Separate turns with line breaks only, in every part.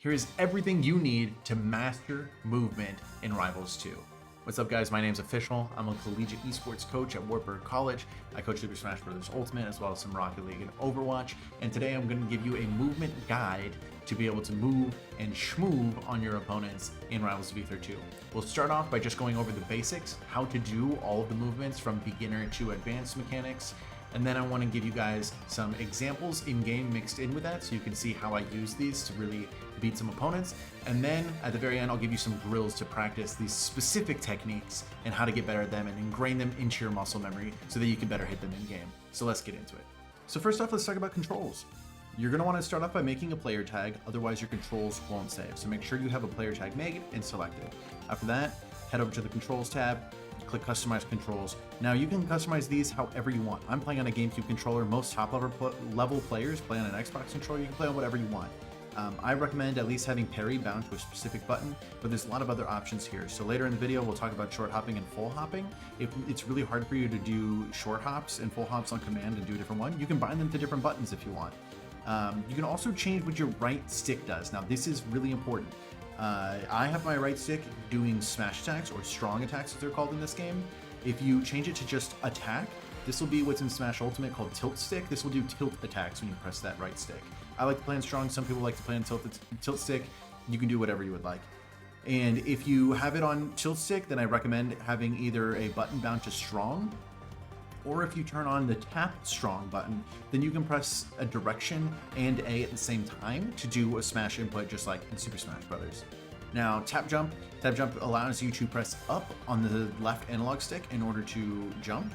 Here is everything you need to master movement in Rivals 2. What's up, guys? My name's Official. I'm a collegiate esports coach at Wartburg College. I coach Super Smash Bros. Ultimate as well as some Rocket League and Overwatch. And today I'm going to give you a movement guide to be able to move and schmoove on your opponents in Rivals of Aether 2. We'll start off by just going over the basics, how to do all of the movements from beginner to advanced mechanics. And then I want to give you guys some examples in-game mixed in with that so you can see how I use these to really beat some opponents. And then at the very end, I'll give you some drills to practice these specific techniques and how to get better at them and ingrain them into your muscle memory so that you can better hit them in-game. So let's get into it. So first off, let's talk about controls. You're going to want to start off by making a player tag, otherwise your controls won't save. So make sure you have a player tag made and selected. After that, head over to the controls tab, click customize controls. Now you can customize these however you want. I'm playing on a GameCube controller. Most top level players play on an Xbox controller. You can play on whatever you want. I recommend at least having parry bound to a specific button, but there's a lot of other options here. So later in the video, we'll talk about short hopping and full hopping. If it's really hard for you to do short hops and full hops on command and do a different one, you can bind them to different buttons if you want. You can also change what your right stick does. Now this is really important. I have my right stick doing smash attacks, or strong attacks as they're called in this game. If you change it to just attack, this will be what's in Smash Ultimate called tilt stick. This will do tilt attacks when you press that right stick. I like to play on strong, some people like to play on tilt stick. You can do whatever you would like. And if you have it on tilt stick, then I recommend having either a button bound to strong, or if you turn on the tap strong button, then you can press a direction and A at the same time to do a smash input just like in Super Smash Bros. Now tap jump allows you to press up on the left analog stick in order to jump.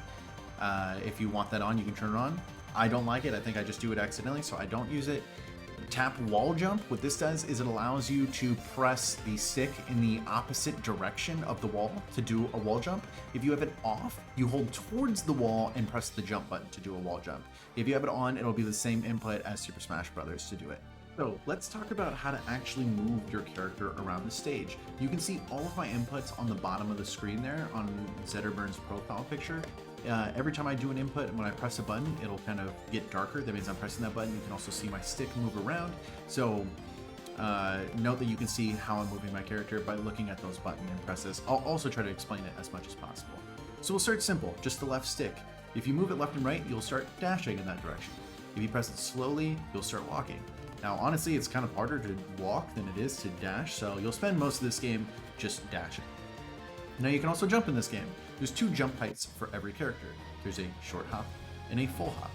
If you want that on, you can turn it on. I don't like it. I think I just do it accidentally, so I don't use it. Tap wall jump, what this does is it allows you to press the stick in the opposite direction of the wall to do a wall jump. If you have it off, you hold towards the wall and press the jump button to do a wall jump. If you have it on, it'll be the same input as Super Smash Bros. To do it. So let's talk about how to actually move your character around the stage. You can see all of my inputs on the bottom of the screen there on Zetterburn's profile picture. Every time I do an input, when I press a button, it'll kind of get darker. That means I'm pressing that button. You can also see my stick move around. So note that you can see how I'm moving my character by looking at those button and presses. I'll also try to explain it as much as possible. So we'll start simple, just the left stick. If you move it left and right, you'll start dashing in that direction. If you press it slowly, you'll start walking. Now, honestly, it's kind of harder to walk than it is to dash, so you'll spend most of this game just dashing. Now, you can also jump in this game. There's two jump heights for every character. There's a short hop and a full hop.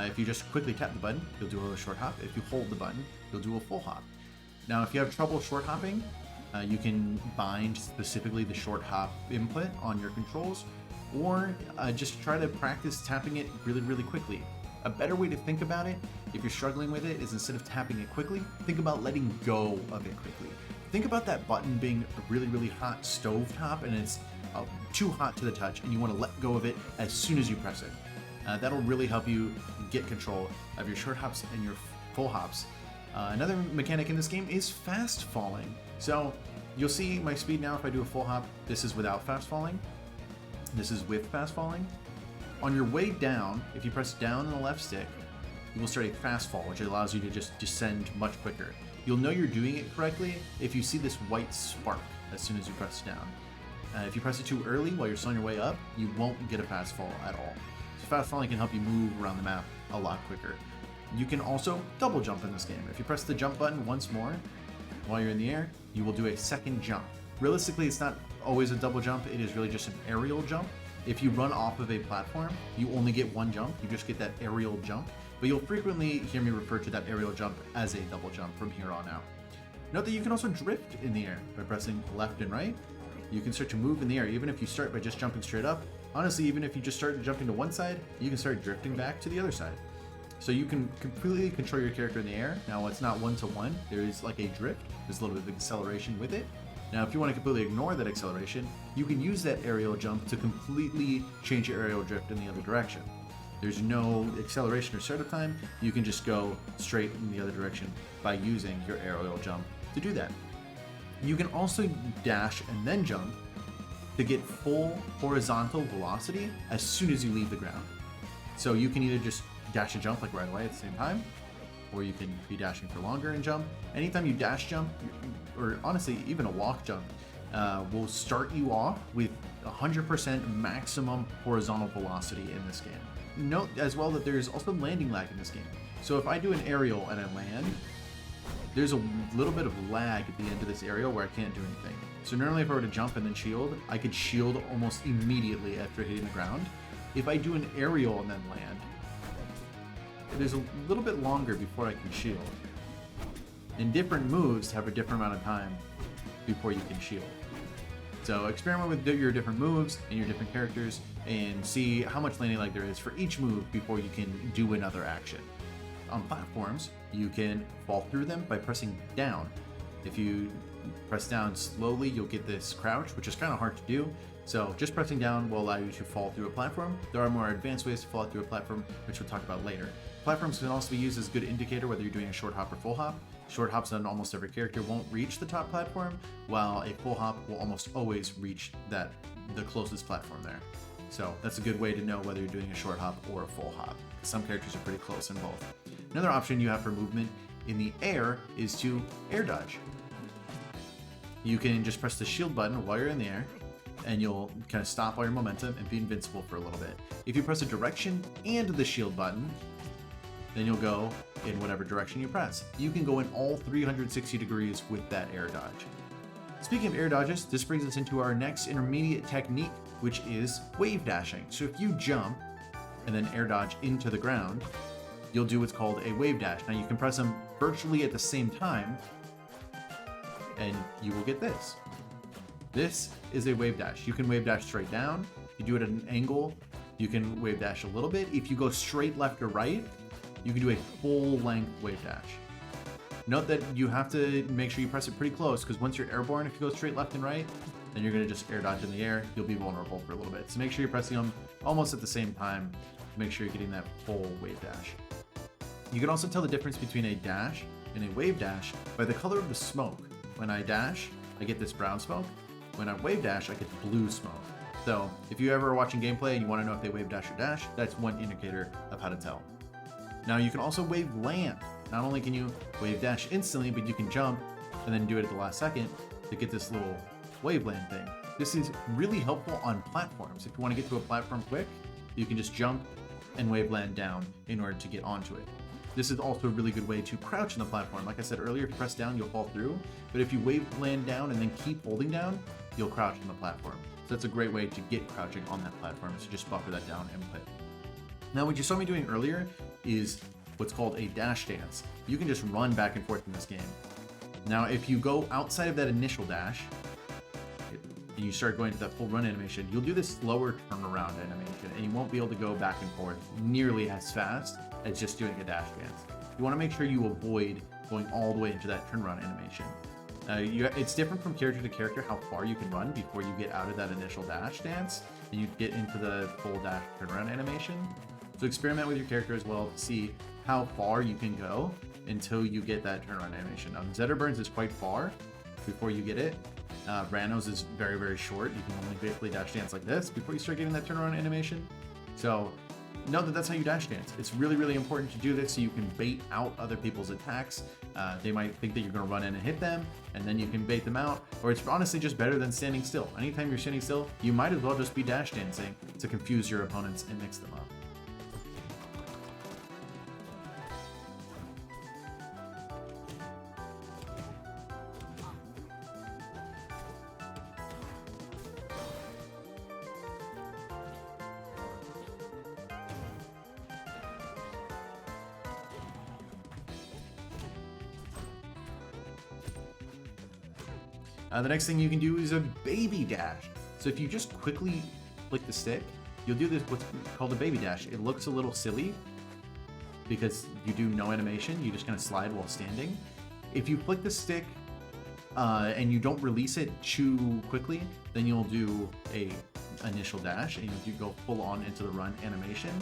If you just quickly tap the button, you'll do a short hop. If you hold the button, you'll do a full hop. Now, if you have trouble short hopping, you can bind specifically the short hop input on your controls, or just try to practice tapping it really, really quickly. A better way to think about it, if you're struggling with it, is instead of tapping it quickly, think about letting go of it quickly. Think about that button being a really, really hot stove top and it's too hot to the touch and you want to let go of it as soon as you press it. That'll really help you get control of your short hops and your full hops. Another mechanic in this game is fast falling. So you'll see my speed now if I do a full hop. This is without fast falling. This is with fast falling. On your way down, if you press down on the left stick, you will start a fast fall, which allows you to just descend much quicker. You'll know you're doing it correctly if you see this white spark as soon as you press down. If you press it too early while you're still on your way up, you won't get a fast fall at all. So fast falling can help you move around the map a lot quicker. You can also double jump in this game. If you press the jump button once more while you're in the air, you will do a second jump. Realistically, it's not always a double jump. It is really just an aerial jump. If you run off of a platform, you only get one jump. You just get that aerial jump. But you'll frequently hear me refer to that aerial jump as a double jump from here on out. Note that you can also drift in the air by pressing left and right. You can start to move in the air, even if you start by just jumping straight up. Honestly, even if you just start jumping to one side, you can start drifting back to the other side. So you can completely control your character in the air. Now, it's not one-to-one. There is like a drift. There's a little bit of acceleration with it. Now, if you want to completely ignore that acceleration, you can use that aerial jump to completely change your aerial drift in the other direction. There's no acceleration or startup time. You can just go straight in the other direction by using your aerial jump to do that. You can also dash and then jump to get full horizontal velocity as soon as you leave the ground. So you can either just dash and jump like right away at the same time, or you can be dashing for longer and jump. Anytime you dash jump, or honestly, even a walk jump, will start you off with 100% maximum horizontal velocity in this game. Note as well that there's also landing lag in this game. So if I do an aerial and I land, there's a little bit of lag at the end of this aerial where I can't do anything. So normally if I were to jump and then shield, I could shield almost immediately after hitting the ground. If I do an aerial and then land, there's a little bit longer before I can shield. And different moves have a different amount of time before you can shield. So experiment with your different moves and your different characters and see how much landing lag there is for each move before you can do another action. On platforms, you can fall through them by pressing down. If you press down slowly, you'll get this crouch, which is kind of hard to do. So just pressing down will allow you to fall through a platform. There are more advanced ways to fall through a platform, which we'll talk about later. Platforms can also be used as a good indicator whether you're doing a short hop or full hop. Short hops on almost every character won't reach the top platform, while a full hop will almost always reach the closest platform there. So that's a good way to know whether you're doing a short hop or a full hop. Some characters are pretty close in both. Another option you have for movement in the air is to air dodge. You can just press the shield button while you're in the air, and you'll kind of stop all your momentum and be invincible for a little bit. If you press a direction and the shield button, then you'll go in whatever direction you press. You can go in all 360 degrees with that air dodge. Speaking of air dodges, this brings us into our next intermediate technique, which is wave dashing. So if you jump and then air dodge into the ground, you'll do what's called a wave dash. Now you can press them virtually at the same time, and you will get this. This is a wave dash. You can wave dash straight down. You do it at an angle, you can wave dash a little bit. If you go straight left or right, you can do a full length wave dash. Note that you have to make sure you press it pretty close, because once you're airborne, if you go straight left and right, then you're going to just air dodge in the air. You'll be vulnerable for a little bit. So make sure you're pressing them almost at the same time to make sure you're getting that full wave dash. You can also tell the difference between a dash and a wave dash by the color of the smoke. When I dash, I get this brown smoke. When I wave dash, I get blue smoke. So if you ever are watching gameplay and you want to know if they wave dash or dash, that's one indicator of how to tell. Now you can also wave land. Not only can you wave dash instantly, but you can jump and then do it at the last second to get this little wave land thing. This is really helpful on platforms. If you want to get to a platform quick, you can just jump and wave land down in order to get onto it. This is also a really good way to crouch on the platform. Like I said earlier, if you press down, you'll fall through. But if you wave land down and then keep holding down, you'll crouch on the platform. So that's a great way to get crouching on that platform. So just buffer that down and play. Now what you saw me doing earlier is what's called a dash dance. You can just run back and forth in this game. Now if you go outside of that initial dash, and you start going to that full run animation, you'll do this slower turnaround animation, and you won't be able to go back and forth nearly as fast as just doing a dash dance. You want to make sure you avoid going all the way into that turnaround animation. It's different from character to character how far you can run before you get out of that initial dash dance and you get into the full dash turnaround animation. So experiment with your character as well to see how far you can go until you get that turnaround animation. Now, Zetterburns is quite far before you get it. Rano's is very, very short. You can only basically dash dance like this before you start getting that turnaround animation. So know that that's how you dash dance. It's really, really important to do this so you can bait out other people's attacks. They might think that you're going to run in and hit them, and then you can bait them out. Or it's honestly just better than standing still. Anytime you're standing still, you might as well just be dash dancing to confuse your opponents and mix them up. The next thing you can do is a baby dash. So if you just quickly flick the stick, you'll do this what's called a baby dash. It looks a little silly because you do no animation. You just kind of slide while standing. If you flick the stick and you don't release it too quickly, then you'll do a initial dash and you go full on into the run animation.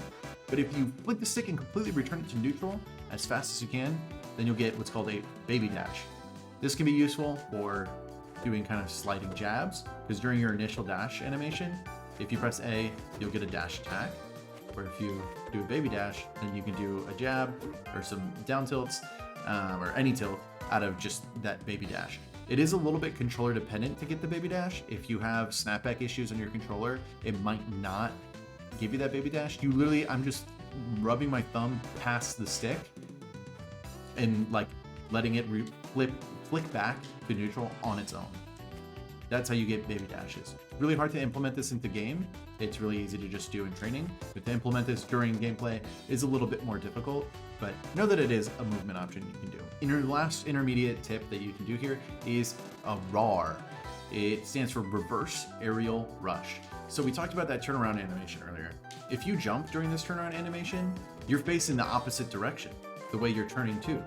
But if you flick the stick and completely return it to neutral as fast as you can, then you'll get what's called a baby dash. This can be useful for doing kind of sliding jabs, because during your initial dash animation, if you press A, you'll get a dash attack. where if you do a baby dash, then you can do a jab or some down tilts or any tilt out of just that baby dash. It is a little bit controller dependent to get the baby dash. If you have snapback issues on your controller, it might not give you that baby dash. You literally, I'm just rubbing my thumb past the stick and like letting it flick back to neutral on its own. That's how you get baby dashes. Really hard to implement this into game. It's really easy to just do in training, but to implement this during gameplay is a little bit more difficult, but know that it is a movement option you can do. Your last intermediate tip that you can do here is a RAR. It stands for Reverse Aerial Rush. So we talked about that turnaround animation earlier. If you jump during this turnaround animation, you're facing the opposite direction, the way you're turning too.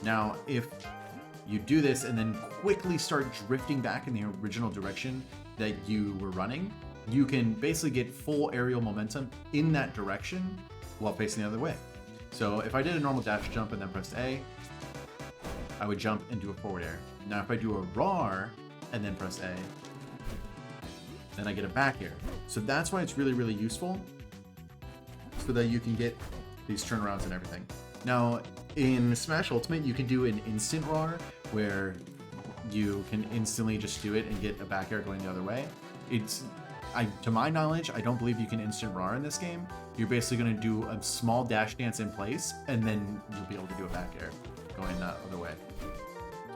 Now, if you do this and then quickly start drifting back in the original direction that you were running, you can basically get full aerial momentum in that direction while facing the other way. So if I did a normal dash jump and then pressed A, I would jump and do a forward air. Now if I do a RAR and then press A, then I get a back air. So that's why it's really, really useful, so that you can get these turnarounds and everything. Now in Smash Ultimate, you can do an instant RAR where you can instantly just do it and get a back air going the other way. To my knowledge, I don't believe you can instant RAR in this game. You're basically going to do a small dash dance in place, and then you'll be able to do a back air going the other way.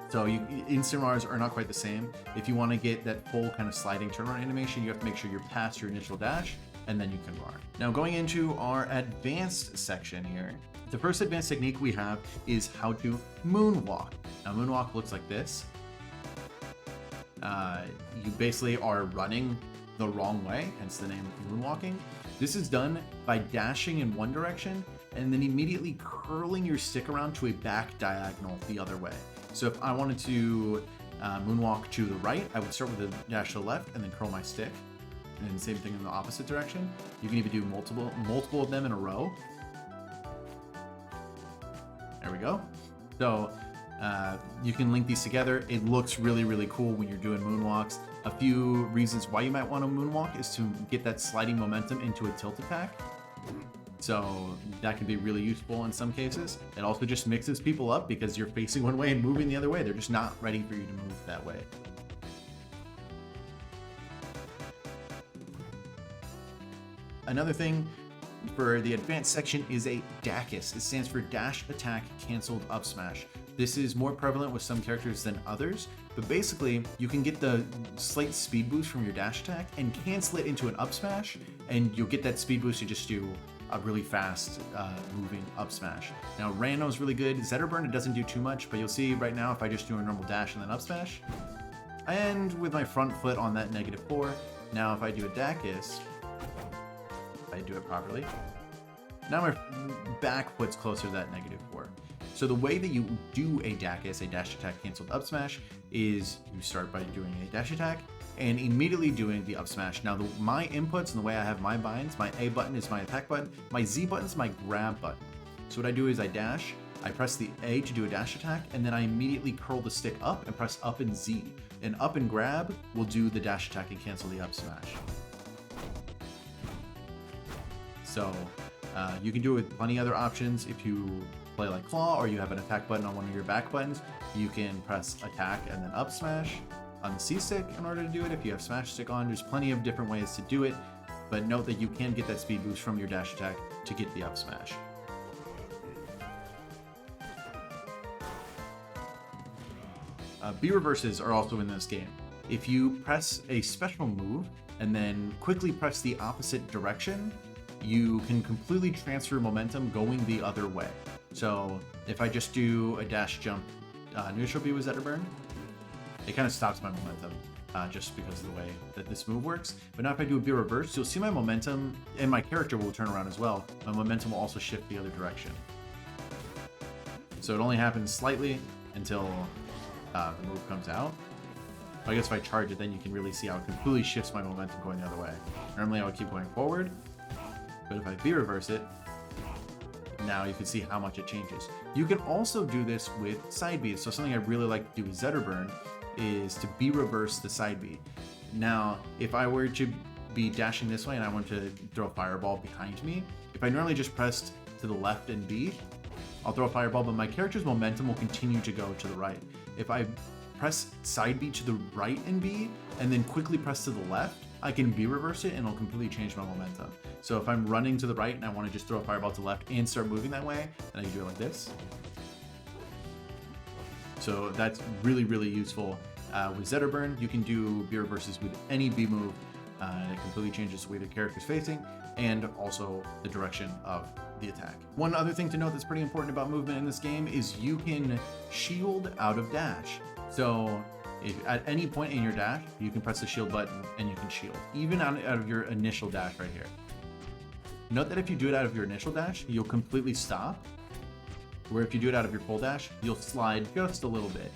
So instant RARs are not quite the same. If you want to get that full kind of sliding turnaround animation, you have to make sure you're past your initial dash, and then you can RAR. Now going into our advanced section here, the first advanced technique we have is how to moonwalk. Now moonwalk looks like this. You basically are running the wrong way, hence the name moonwalking. This is done by dashing in one direction and then immediately curling your stick around to a back diagonal the other way. So if I wanted to moonwalk to the right, I would start with a dash to the left and then curl my stick. And same thing in the opposite direction. You can even do multiple of them in a row. There we go. So you can link these together. It looks really, really cool when you're doing moonwalks. A few reasons why you might want to moonwalk is to get that sliding momentum into a tilt attack. So that can be really useful in some cases. It also just mixes people up because you're facing one way and moving the other way. They're just not ready for you to move that way. Another thing for the advanced section is a DACUS. It stands for Dash Attack Cancelled Up Smash. This is more prevalent with some characters than others, but basically you can get the slight speed boost from your dash attack and cancel it into an up smash, and you'll get that speed boost to just do a really fast moving up smash. Now Rando is really good. Zetterburn, it doesn't do too much, but you'll see right now if I just do a normal dash and then up smash, and with my front foot on that -4, now if I do a DACUS, I do it properly. Now my back foot's closer to that -4. So the way that you do a DACUS, a dash attack canceled up smash, is you start by doing a dash attack and immediately doing the up smash. Now my inputs and the way I have my binds, my A button is my attack button, my Z button is my grab button. So what I do is I dash, I press the A to do a dash attack, and then I immediately curl the stick up and press up and Z. And up and grab will do the dash attack and cancel the up smash. So you can do it with plenty other options. If you play like Claw or you have an attack button on one of your back buttons, you can press attack and then up smash on the C stick in order to do it. If you have smash stick on, there's plenty of different ways to do it, but note that you can get that speed boost from your dash attack to get the up smash. B reverses are also in this game. If you press a special move and then quickly press the opposite direction, you can completely transfer momentum going the other way. So if I just do a dash jump neutral B with Zetterburn, it kind of stops my momentum just because of the way that this move works. But now if I do a B reverse, you'll see my momentum, and my character will turn around as well. My momentum will also shift the other direction. So it only happens slightly until the move comes out. I guess if I charge it, then you can really see how it completely shifts my momentum going the other way. Normally I would keep going forward, but if I B reverse it, now you can see how much it changes. You can also do this with side Bs. So something I really like to do with Zetterburn is to B reverse the side B. Now, if I were to be dashing this way and I want to throw a fireball behind me, if I normally just pressed to the left and B, I'll throw a fireball, but my character's momentum will continue to go to the right. If I press side B to the right and B, and then quickly press to the left, I can B reverse it and it'll completely change my momentum. So if I'm running to the right and I want to just throw a fireball to the left and start moving that way, then I can do it like this. So that's really, really useful. With Zeta Burn, you can do B reverses with any B move. It completely changes the way the character's facing and also the direction of the attack. One other thing to note that's pretty important about movement in this game is you can shield out of dash. So if at any point in your dash, you can press the shield button and you can shield, even out of your initial dash right here. Note that if you do it out of your initial dash, you'll completely stop, where if you do it out of your full dash, you'll slide just a little bit.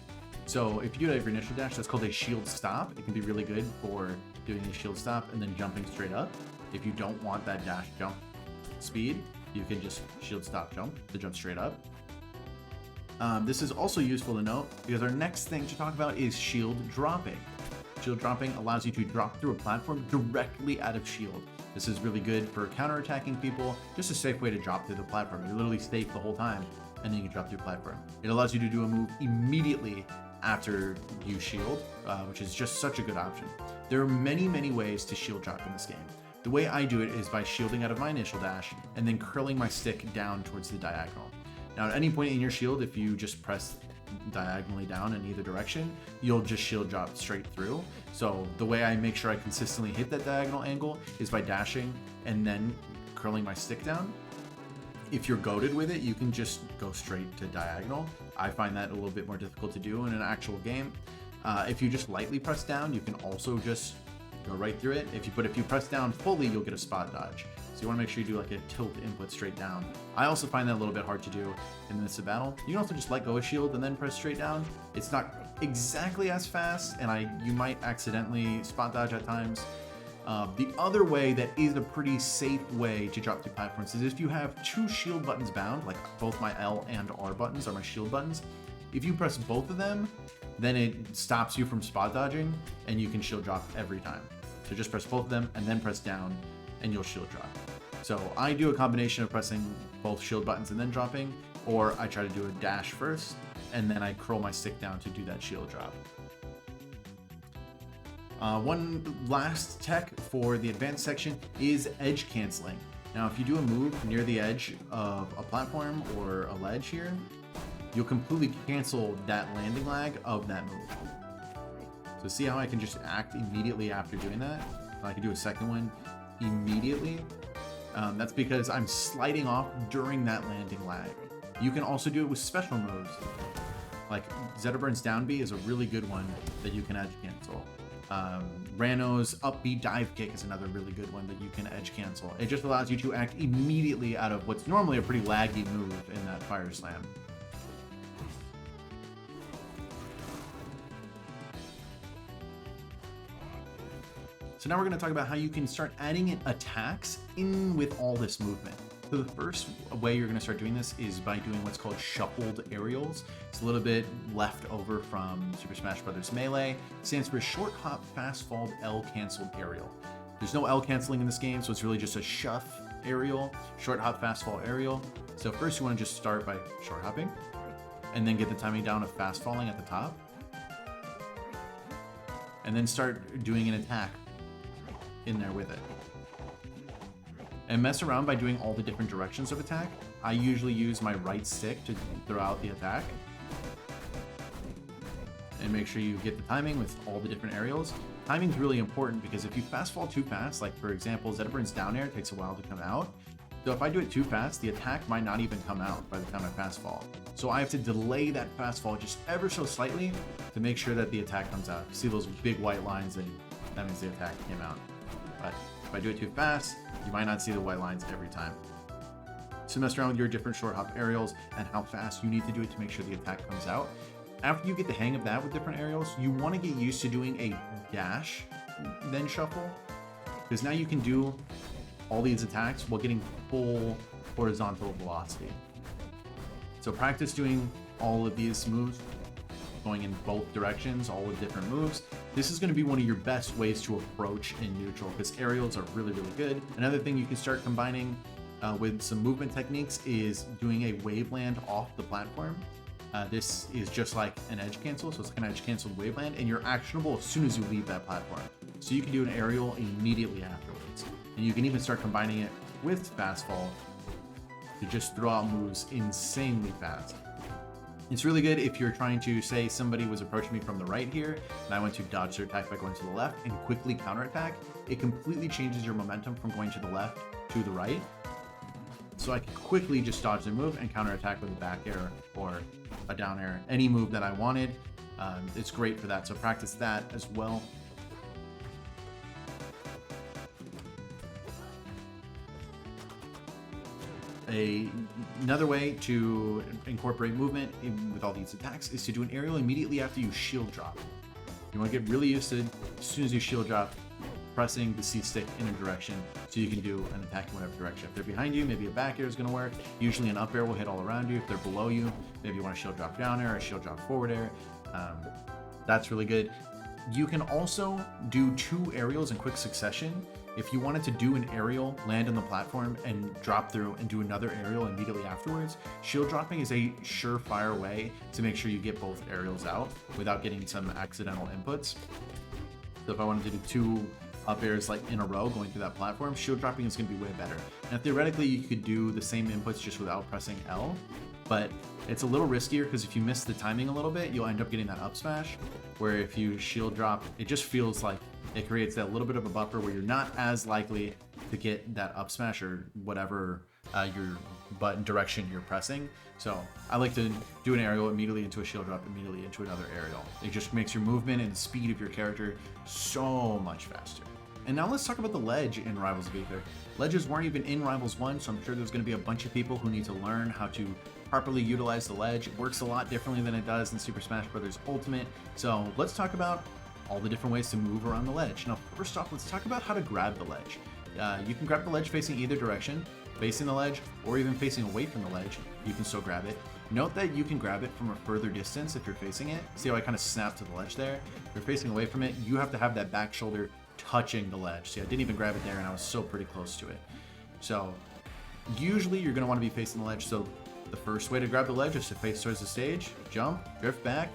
So if you do it out of your initial dash, that's called a shield stop. It can be really good for doing a shield stop and then jumping straight up. If you don't want that dash jump speed, you can just shield stop jump to jump straight up. This is also useful to note because our next thing to talk about is shield dropping. Shield dropping allows you to drop through a platform directly out of shield. This is really good for counterattacking people, just a safe way to drop through the platform. You're literally safe the whole time, and then you can drop through the platform. It allows you to do a move immediately after you shield, which is just such a good option. There are many, many ways to shield drop in this game. The way I do it is by shielding out of my initial dash and then curling my stick down towards the diagonal. Now, at any point in your shield, if you just press diagonally down in either direction, you'll just shield drop straight through. So the way I make sure I consistently hit that diagonal angle is by dashing and then curling my stick down. If you're goated with it, you can just go straight to diagonal. I find that a little bit more difficult to do in an actual game. If you just lightly press down, you can also just go right through it. If you press down fully, you'll get a spot dodge. So you want to make sure you do like a tilt input straight down. I also find that a little bit hard to do in this battle. You can also just let go of shield and then press straight down. It's not exactly as fast, and you might accidentally spot dodge at times. The other way that is a pretty safe way to drop through platforms is if you have two shield buttons bound, like both my L and R buttons are my shield buttons. If you press both of them, then it stops you from spot dodging and you can shield drop every time. So just press both of them and then press down and you'll shield drop. So I do a combination of pressing both shield buttons and then dropping, or I try to do a dash first and then I curl my stick down to do that shield drop. One last tech for the advanced section is edge canceling. Now, if you do a move near the edge of a platform or a ledge here, you'll completely cancel that landing lag of that move. So see how I can just act immediately after doing that? I can do a second one immediately. That's because I'm sliding off during that landing lag. You can also do it with special moves. Like Zeta Burn's down B is a really good one that you can edge cancel. Rano's up B dive kick is another really good one that you can edge cancel. It just allows you to act immediately out of what's normally a pretty laggy move in that fire slam. So now we're going to talk about how you can start adding in attacks in with all this movement. So the first way you're going to start doing this is by doing what's called shuffled aerials. It's a little bit left over from Super Smash Bros. Melee. It stands for short hop fast fall L canceled aerial. There's no L canceling in this game, so it's really just a shuff aerial, short hop fast fall aerial. So first you want to just start by short hopping and then get the timing down of fast falling at the top. And then start doing an attack in there with it. And mess around by doing all the different directions of attack. I usually use my right stick to throw out the attack. And make sure you get the timing with all the different aerials. Timing is really important because if you fast fall too fast, like for example, Zeta Burn's down air takes a while to come out. So if I do it too fast, the attack might not even come out by the time I fast fall. So I have to delay that fast fall just ever so slightly to make sure that the attack comes out. You see those big white lines, and that means the attack came out. But if I do it too fast, you might not see the white lines every time. So mess around with your different short hop aerials and how fast you need to do it to make sure the attack comes out. After you get the hang of that with different aerials, you want to get used to doing a dash, then shuffle, because now you can do all these attacks while getting full horizontal velocity. So practice doing all of these moves going in both directions, all with different moves. This is going to be one of your best ways to approach in neutral because aerials are really, really good. Another thing you can start combining with some movement techniques is doing a wave land off the platform. This is just like an edge cancel, so it's like an edge canceled wave land, and you're actionable as soon as you leave that platform. So you can do an aerial immediately afterwards. And you can even start combining it with fast fall to just throw out moves insanely fast. It's really good if you're trying to say somebody was approaching me from the right here, and I went to dodge their attack by going to the left and quickly counterattack. It completely changes your momentum from going to the left to the right. So I can quickly just dodge their move and counterattack with a back air or a down air, any move that I wanted. It's great for that, so practice that as well. Another way to incorporate movement with all these attacks is to do an aerial immediately after you shield drop. You want to get really used to, as soon as you shield drop, pressing the C stick in a direction so you can do an attack in whatever direction. If they're behind you, maybe a back air is going to work. Usually an up air will hit all around you. If they're below you, maybe you want to shield drop down air or shield drop forward air. That's really good. You can also do 2 aerials in quick succession. If you wanted to do an aerial, land on the platform, and drop through and do another aerial immediately afterwards, shield dropping is a surefire way to make sure you get both aerials out without getting some accidental inputs. So if I wanted to do 2 up airs like in a row going through that platform, shield dropping is going to be way better. Now theoretically you could do the same inputs just without pressing L, but it's a little riskier because if you miss the timing a little bit, you'll end up getting that up smash, where if you shield drop, it just feels like it creates that little bit of a buffer where you're not as likely to get that up smash or whatever your button direction you're pressing. So I like to do an aerial immediately into a shield drop, immediately into another aerial. It just makes your movement and the speed of your character so much faster. And now let's talk about the ledge in Rivals of Aether. Ledges weren't even in Rivals 1, so I'm sure there's going to be a bunch of people who need to learn how to properly utilize the ledge. It works a lot differently than it does in Super Smash Bros. Ultimate. So let's talk about all the different ways to move around the ledge. Now, first off, let's talk about how to grab the ledge. You can grab the ledge facing either direction, facing the ledge, or even facing away from the ledge. You can still grab it. Note that you can grab it from a further distance if you're facing it. See how I kind of snapped to the ledge there? If you're facing away from it, you have to have that back shoulder touching the ledge. See, I didn't even grab it there and I was so pretty close to it. So usually you're going to want to be facing the ledge. So the first way to grab the ledge is to face towards the stage, jump, drift back,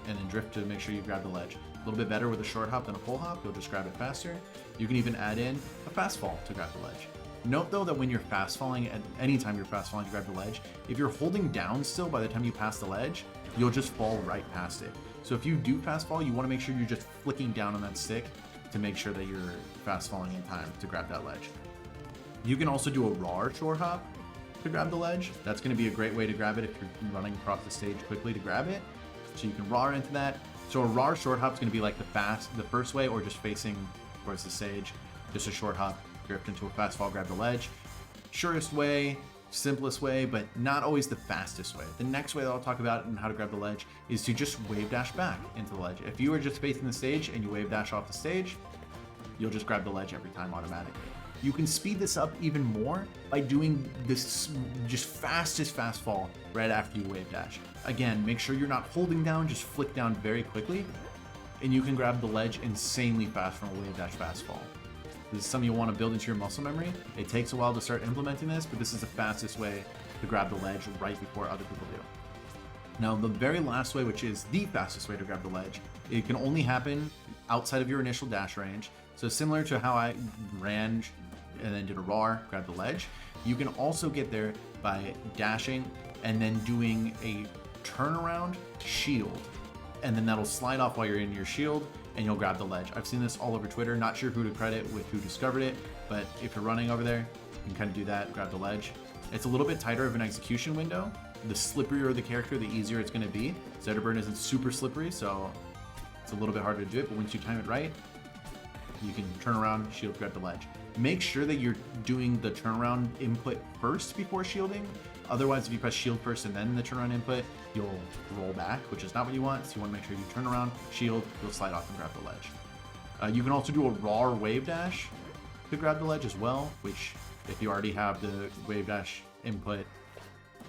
and then drift to make sure you grab the ledge. A little bit better with a short hop than a full hop. You'll just grab it faster. You can even add in a fast fall to grab the ledge. Note though that when you're fast falling, at any time you're fast falling to grab the ledge, if you're holding down still by the time you pass the ledge, you'll just fall right past it. So if you do fast fall, you want to make sure you're just flicking down on that stick to make sure that you're fast falling in time to grab that ledge. You can also do a raw short hop to grab the ledge. That's going to be a great way to grab it if you're running across the stage quickly to grab it. So you can raw into that. So a raw short hop is going to be like the first way, or just facing towards the stage, just a short hop, drift into a fast fall, grab the ledge. Surest way, simplest way, but not always the fastest way. The next way that I'll talk about and how to grab the ledge is to just wave dash back into the ledge. If you are just facing the stage and you wave dash off the stage, you'll just grab the ledge every time automatically. You can speed this up even more by doing this just fastest fast fall right after you wave dash. Again, make sure you're not holding down, just flick down very quickly, and you can grab the ledge insanely fast from a wave dash fast fall. This is something you'll want to build into your muscle memory. It takes a while to start implementing this, but this is the fastest way to grab the ledge right before other people do. Now, the very last way, which is the fastest way to grab the ledge, it can only happen outside of your initial dash range. So similar to how I ran and then did a raw, grab the ledge, you can also get there by dashing and then doing a turnaround shield, and then that'll slide off while you're in your shield and you'll grab the ledge. I've seen this all over Twitter, not sure who to credit with who discovered it, but if you're running over there, you can kind of do that, grab the ledge. It's a little bit tighter of an execution window. The slipperier the character, the easier it's going to be. Zetterburn isn't super slippery, so it's a little bit harder to do it, but once you time it right, you can turn around, shield, grab the ledge. Make sure that you're doing the turnaround input first before shielding. Otherwise, if you press shield first and then the turnaround input, you'll roll back, which is not what you want. So you want to make sure you turn around, shield, you'll slide off and grab the ledge. You can also do a raw wave dash to grab the ledge as well, which if you already have the wave dash input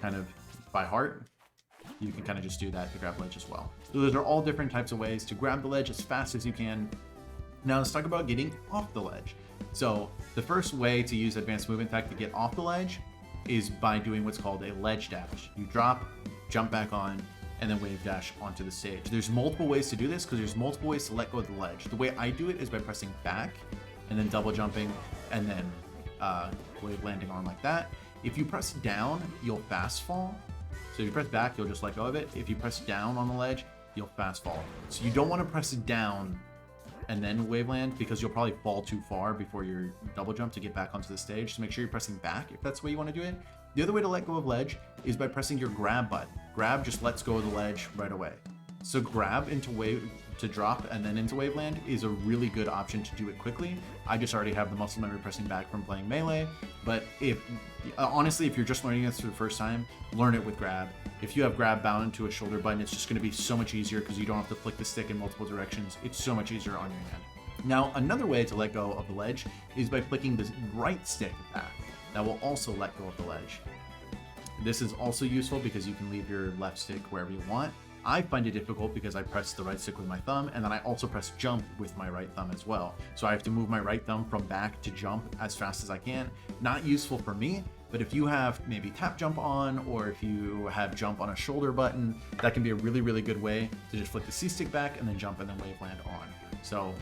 kind of by heart, you can kind of just do that to grab ledge as well. So those are all different types of ways to grab the ledge as fast as you can. Now let's talk about getting off the ledge. So the first way to use advanced movement tech to get off the ledge is by doing what's called a ledge dash. You drop, jump back on, and then wave dash onto the stage. There's multiple ways to do this because there's multiple ways to let go of the ledge. The way I do it is by pressing back and then double jumping and then wave landing on like that. If you press down, you'll fast fall. So if you press back, you'll just let go of it. If you press down on the ledge, you'll fast fall. So you don't want to press down and then wave land because you'll probably fall too far before your double jump to get back onto the stage. So make sure you're pressing back if that's the way you want to do it. The other way to let go of ledge is by pressing your grab button. Grab just lets go of the ledge right away. So grab into wave to drop and then into wave land is a really good option to do it quickly. I just already have the muscle memory pressing back from playing melee, but if honestly, if you're just learning this for the first time, learn it with grab. If you have grab bound to a shoulder button, it's just going to be so much easier because you don't have to flick the stick in multiple directions. It's so much easier on your hand. Now, another way to let go of the ledge is by flicking the right stick back. That will also let go of the ledge. This is also useful because you can leave your left stick wherever you want. I find it difficult because I press the right stick with my thumb, and then I also press jump with my right thumb as well. So I have to move my right thumb from back to jump as fast as I can. Not useful for me, but if you have maybe tap jump on, or if you have jump on a shoulder button, that can be a really, really good way to just flick the C stick back and then jump and then wave land on. So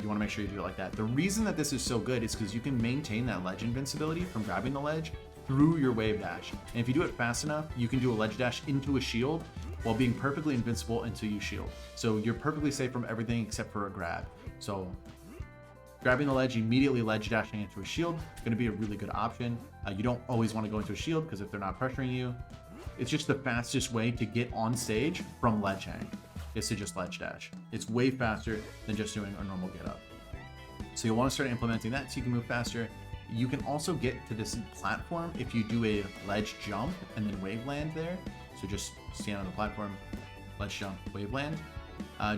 you want to make sure you do it like that. The reason that this is so good is because you can maintain that ledge invincibility from grabbing the ledge through your wave dash. And if you do it fast enough, you can do a ledge dash into a shield while being perfectly invincible until you shield. So you're perfectly safe from everything except for a grab. So grabbing the ledge, immediately ledge dashing into a shield is going to be a really good option. You don't always want to go into a shield because if they're not pressuring you, it's just the fastest way to get on stage from ledge hang is to just ledge dash. It's way faster than just doing a normal get up. So you'll want to start implementing that so you can move faster. You can also get to this platform if you do a ledge jump and then wave land there. So just stand on the platform, ledge jump, wave land.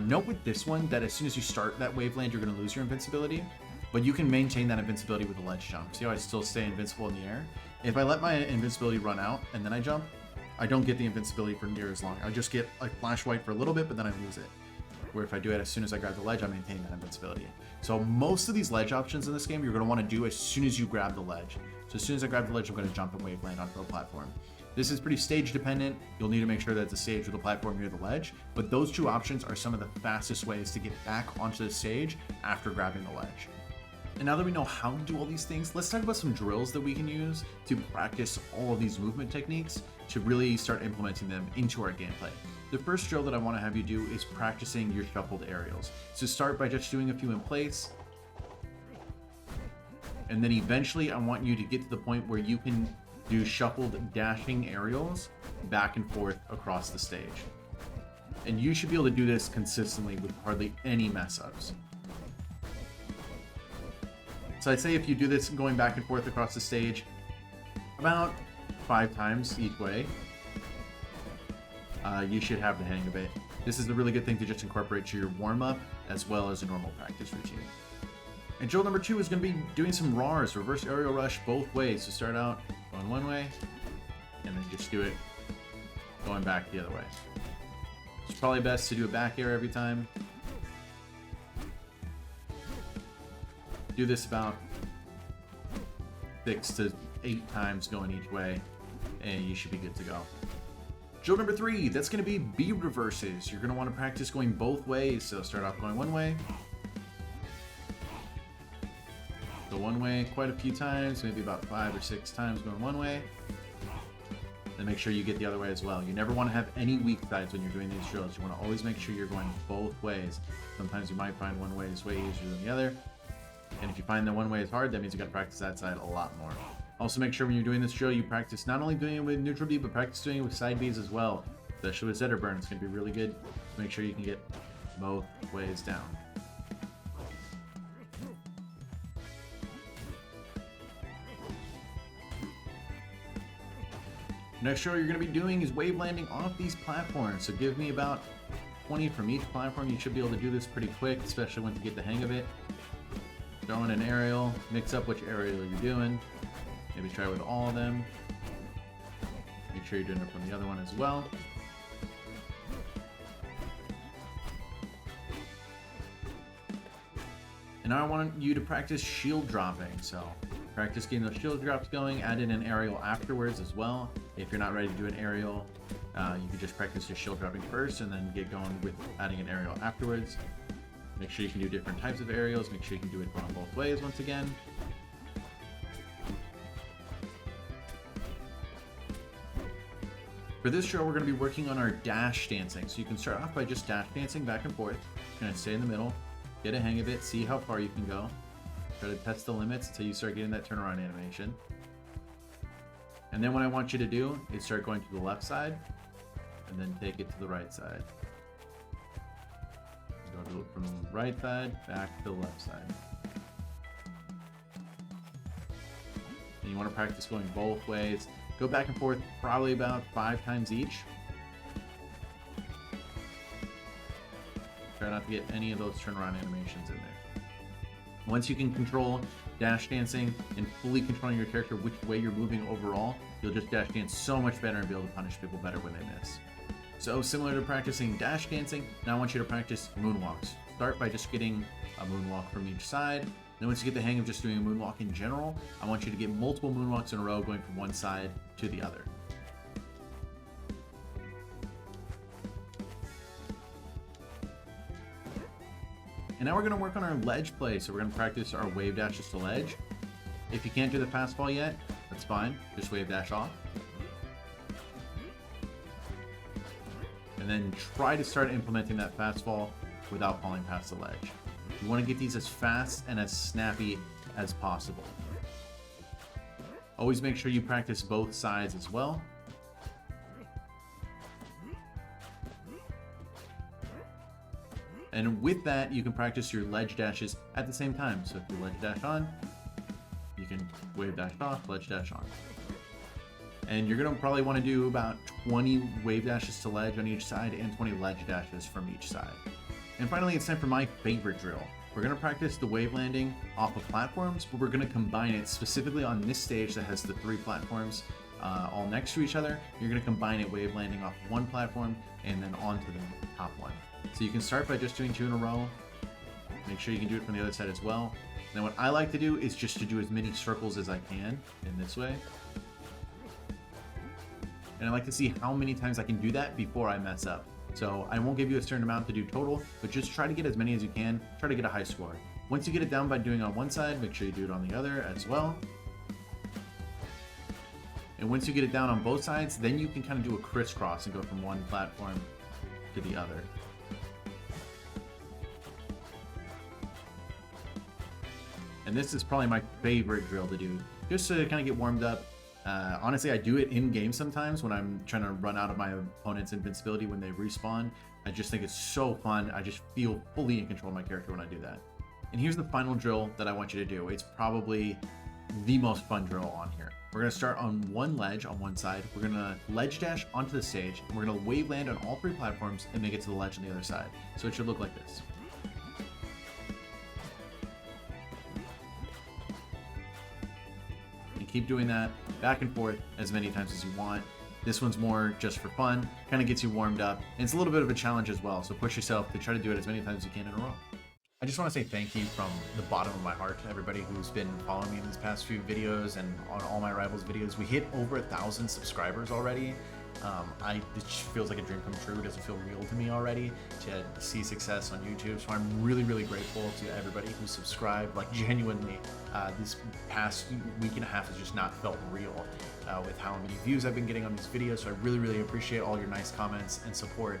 Note with this one that as soon as you start that wave land, you're going to lose your invincibility, but you can maintain that invincibility with a ledge jump. See how I still stay invincible in the air? If I let my invincibility run out and then I jump, I don't get the invincibility for near as long. I just get like flash white for a little bit, but then I lose it. Where if I do it as soon as I grab the ledge, I maintain that invincibility. So most of these ledge options in this game, you're going to want to do as soon as you grab the ledge. So as soon as I grab the ledge, I'm going to jump and wave land onto the platform. This is pretty stage dependent. You'll need to make sure that it's a stage with a platform near the ledge, but those two options are some of the fastest ways to get back onto the stage after grabbing the ledge. And now that we know how to do all these things, let's talk about some drills that we can use to practice all of these movement techniques to really start implementing them into our gameplay. The first drill that I want to have you do is practicing your shuffled aerials. So start by just doing a few in place, and then eventually I want you to get to the point where you can do shuffled dashing aerials back and forth across the stage. And you should be able to do this consistently with hardly any mess ups. So I'd say if you do this going back and forth across the stage about 5 times each way, you should have the hang of it. This is a really good thing to just incorporate to your warm-up as well as a normal practice routine. And drill number 2 is going to be doing some RARs, reverse aerial rush, both ways. So start out going one way, and then just do it going back the other way. It's probably best to do a back air every time. Do this about 6 to 8 times going each way, and you should be good to go. Drill number 3, that's going to be B reverses. You're going to want to practice going both ways. So start off going one way. Go one way quite a few times, maybe about 5 or 6 times going one way. Then make sure you get the other way as well. You never want to have any weak sides when you're doing these drills. You want to always make sure you're going both ways. Sometimes you might find one way is way easier than the other. And if you find that one way is hard, that means you got to practice that side a lot more. Also make sure when you're doing this drill, you practice not only doing it with neutral B, but practice doing it with side Bs as well. Especially with Zeta burn, it's going to be really good to make sure you can get both ways down. Next drill you're going to be doing is wave landing off these platforms. So give me about 20 from each platform. You should be able to do this pretty quick, especially once you get the hang of it. Throw in an aerial, mix up which aerial you're doing. Maybe try with all of them. Make sure you're doing it from the other one as well. now I want you to practice shield dropping. So practice getting those shield drops going, add in an aerial afterwards as well. If you're not ready to do an aerial, you can just practice your shield dropping first and then get going with adding an aerial afterwards. Make sure you can do different types of aerials. Make sure you can do it going both ways once again. For this drill, we're going to be working on our dash dancing. So you can start off by just dash dancing back and forth. You're going to stay in the middle, get a hang of it, see how far you can go. Try to test the limits until you start getting that turnaround animation. And then what I want you to do is start going to the left side and then take it to the right side. Go from the right side back to the left side. And you want to practice going both ways. Go back and forth probably about 5 times each. Try not to get any of those turnaround animations in there. Once you can control dash dancing and fully controlling your character which way you're moving overall, you'll just dash dance so much better and be able to punish people better when they miss. So similar to practicing dash dancing, now I want you to practice moonwalks. Start by just getting a moonwalk from each side. Then once you get the hang of just doing a moonwalk in general, I want you to get multiple moonwalks in a row going from one side to the other. And now we're going to work on our ledge play. So we're going to practice our wave dashes to ledge. If you can't do the fastball yet, that's fine. Just wave dash off. And then try to start implementing that fastball without falling past the ledge. You want to get these as fast and as snappy as possible. Always make sure you practice both sides as well. And with that, you can practice your ledge dashes at the same time. So if you ledge dash on, you can wave dash off, ledge dash on. And you're going to probably want to do about 20 wave dashes to ledge on each side and 20 ledge dashes from each side. And finally, it's time for my favorite drill. We're going to practice the wave landing off of platforms, but we're going to combine it specifically on this stage that has the 3 platforms all next to each other. You're going to combine it wave landing off one platform and then onto the top one. So you can start by just doing 2 in a row. Make sure you can do it from the other side as well. Now what I like to do is just to do as many circles as I can in this way. And I like to see how many times I can do that before I mess up. So I won't give you a certain amount to do total, but just try to get as many as you can. Try to get a high score. Once you get it down by doing it on one side, make sure you do it on the other as well. And once you get it down on both sides, then you can kind of do a crisscross and go from one platform to the other. And this is probably my favorite drill to do, just to kind of get warmed up. Honestly, I do it in game sometimes when I'm trying to run out of my opponent's invincibility when they respawn. I just think it's so fun. I just feel fully in control of my character when I do that. And here's the final drill that I want you to do. It's probably the most fun drill on here. We're going to start on one ledge on one side. We're going to ledge dash onto the stage, and we're going to wave land on all 3 platforms and make it to the ledge on the other side. So it should look like this. Keep doing that back and forth as many times as you want. This one's more just for fun, kind of gets you warmed up, and it's a little bit of a challenge as well, so push yourself to try to do it as many times as you can in a row. I just want to say thank you from the bottom of my heart to everybody who's been following me in these past few videos and on all my Rivals videos. We hit over 1,000 subscribers already. It just feels like a dream come true. It doesn't feel real to me already to see success on YouTube. So I'm really, really grateful to everybody who subscribed. Like genuinely, this past week and a half has just not felt real with how many views I've been getting on these videos. So I really, really appreciate all your nice comments and support.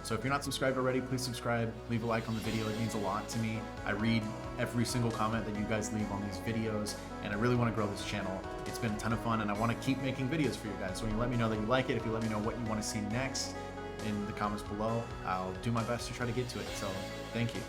So if you're not subscribed already, please subscribe, leave a like on the video. It means a lot to me. I read every single comment that you guys leave on these videos, and I really want to grow this channel. It's been a ton of fun, and I want to keep making videos for you guys. So when you let me know that you like it, if you let me know what you want to see next in the comments below, I'll do my best to try to get to it. So thank you.